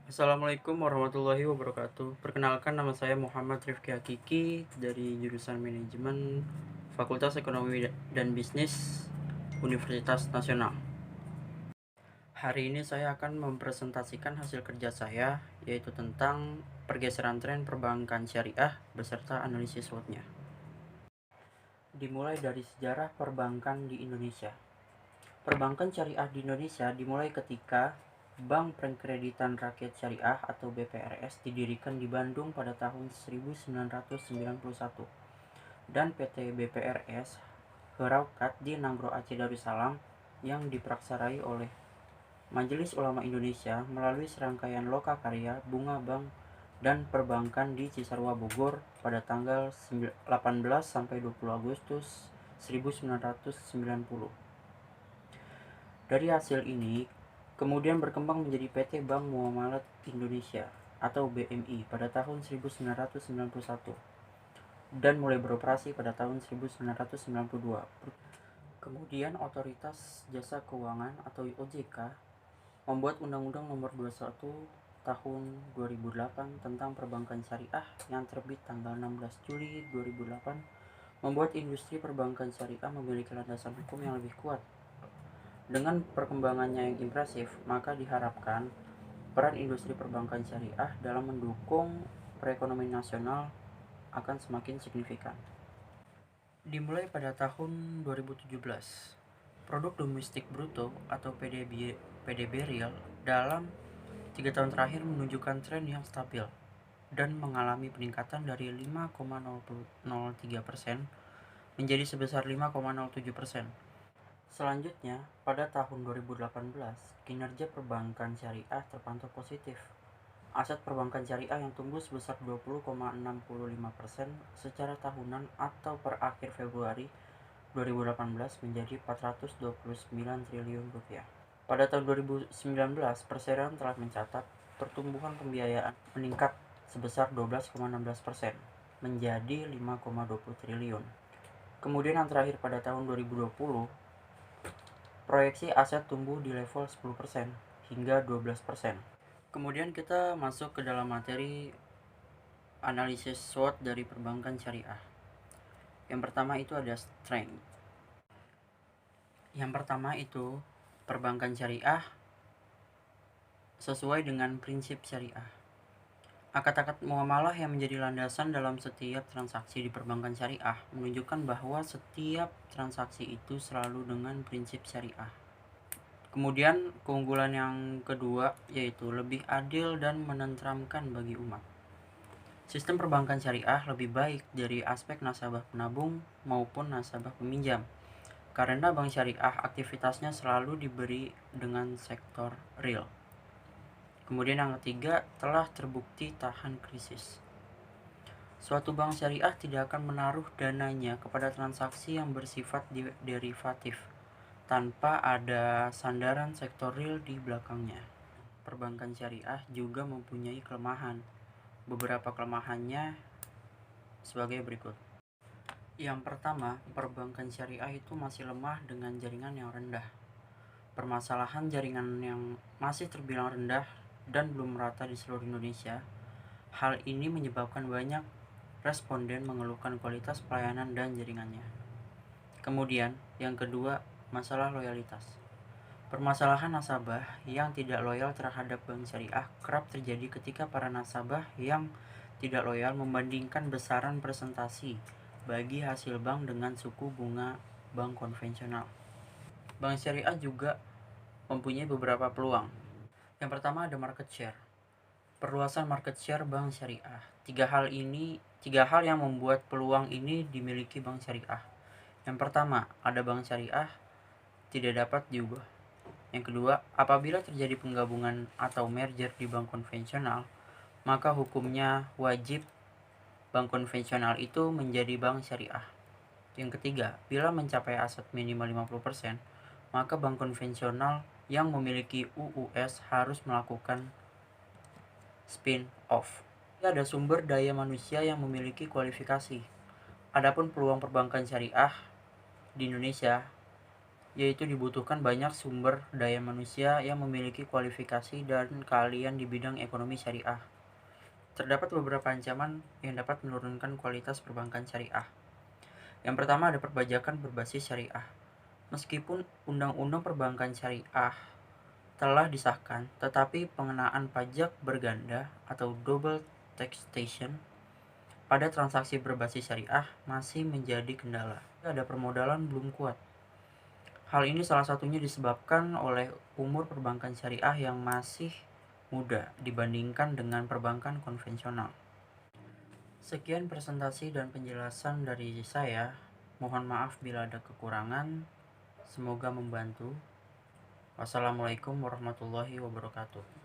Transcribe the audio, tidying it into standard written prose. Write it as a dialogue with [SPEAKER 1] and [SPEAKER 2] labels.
[SPEAKER 1] Assalamualaikum warahmatullahi wabarakatuh. Perkenalkan, nama saya Muhammad Rifki Hakiki dari jurusan Manajemen Fakultas Ekonomi dan Bisnis Universitas Nasional. Hari ini saya akan mempresentasikan hasil kerja saya, yaitu tentang pergeseran tren perbankan syariah beserta analisis SWOT-nya. Dimulai dari sejarah perbankan di Indonesia. Perbankan syariah di Indonesia dimulai ketika Bank Perkreditan Rakyat Syariah atau BPRS didirikan di Bandung pada tahun 1991 dan PT BPRS Heraukat di Nanggro Aceh Darussalam yang diperaksarai oleh Majelis Ulama Indonesia melalui serangkaian lokakarya Bunga Bank dan Perbankan di Cisarua Bogor pada tanggal 18 sampai 20 Agustus 1990. Dari hasil ini kemudian berkembang menjadi PT Bank Muamalat Indonesia atau BMI pada tahun 1991 dan mulai beroperasi pada tahun 1992. Kemudian Otoritas Jasa Keuangan atau OJK membuat Undang-Undang Nomor 21 Tahun 2008 tentang Perbankan Syariah yang terbit tanggal 16 Juli 2008 membuat industri perbankan syariah memiliki landasan hukum yang lebih kuat. Dengan perkembangannya yang impresif, maka diharapkan peran industri perbankan syariah dalam mendukung perekonomian nasional akan semakin signifikan. Dimulai pada tahun 2017, produk domestik bruto atau PDB real dalam 3 tahun terakhir menunjukkan tren yang stabil dan mengalami peningkatan dari 5,003% menjadi sebesar 5,07%. Selanjutnya, pada tahun 2018, kinerja perbankan syariah terpantau positif. Aset perbankan syariah yang tumbuh sebesar 20,65% secara tahunan atau per akhir Februari 2018 menjadi 429 triliun rupiah. Pada tahun 2019, Perseroan telah mencatat pertumbuhan pembiayaan meningkat sebesar 12,16% menjadi 5,20 triliun. Kemudian yang terakhir pada tahun 2020, proyeksi aset tumbuh di level 10% hingga 12%. Kemudian kita masuk ke dalam materi analisis SWOT dari perbankan syariah. Yang pertama itu ada strength. Yang pertama itu perbankan syariah sesuai dengan prinsip syariah. Akad-akad muamalah yang menjadi landasan dalam setiap transaksi di perbankan syariah menunjukkan bahwa setiap transaksi itu selalu dengan prinsip syariah. Kemudian keunggulan yang kedua yaitu lebih adil dan menenteramkan bagi umat. Sistem perbankan syariah lebih baik dari aspek nasabah penabung maupun nasabah peminjam, karena bank syariah aktivitasnya selalu diberi dengan sektor real. Kemudian yang ketiga, telah terbukti tahan krisis. Suatu bank syariah tidak akan menaruh dananya kepada transaksi yang bersifat derivatif tanpa ada sandaran sektor real di belakangnya. Perbankan syariah juga mempunyai kelemahan. Beberapa kelemahannya sebagai berikut. Yang pertama, perbankan syariah itu masih lemah dengan jaringan yang rendah. Permasalahan jaringan yang masih terbilang rendah dan belum merata di seluruh Indonesia. Hal ini menyebabkan banyak responden mengeluhkan kualitas pelayanan dan jaringannya. Kemudian, yang kedua, masalah loyalitas. Permasalahan nasabah yang tidak loyal terhadap bank syariah kerap terjadi ketika para nasabah yang tidak loyal membandingkan besaran presentasi bagi hasil bank dengan suku bunga bank konvensional. Bank syariah juga mempunyai beberapa peluang. Yang pertama ada market share. Perluasan market share bank syariah. Tiga hal yang membuat peluang ini dimiliki bank syariah. Yang pertama, ada bank syariah tidak dapat diubah. Yang kedua, apabila terjadi penggabungan atau merger di bank konvensional, maka hukumnya wajib bank konvensional itu menjadi bank syariah. Yang ketiga, bila mencapai aset minimal 50%, maka bank konvensional yang memiliki UUS harus melakukan spin-off. Ada sumber daya manusia yang memiliki kualifikasi. Adapun peluang perbankan syariah di Indonesia yaitu dibutuhkan banyak sumber daya manusia yang memiliki kualifikasi dan keahlian di bidang ekonomi syariah. Terdapat beberapa ancaman yang dapat menurunkan kualitas perbankan syariah. Yang pertama ada perpajakan berbasis syariah. Meskipun undang-undang perbankan syariah telah disahkan, tetapi pengenaan pajak berganda atau double taxation pada transaksi berbasis syariah masih menjadi kendala. Ada permodalan belum kuat. Hal ini salah satunya disebabkan oleh umur perbankan syariah yang masih muda dibandingkan dengan perbankan konvensional. Sekian presentasi dan penjelasan dari saya. Mohon maaf bila ada kekurangan. Semoga membantu. Wassalamualaikum warahmatullahi wabarakatuh.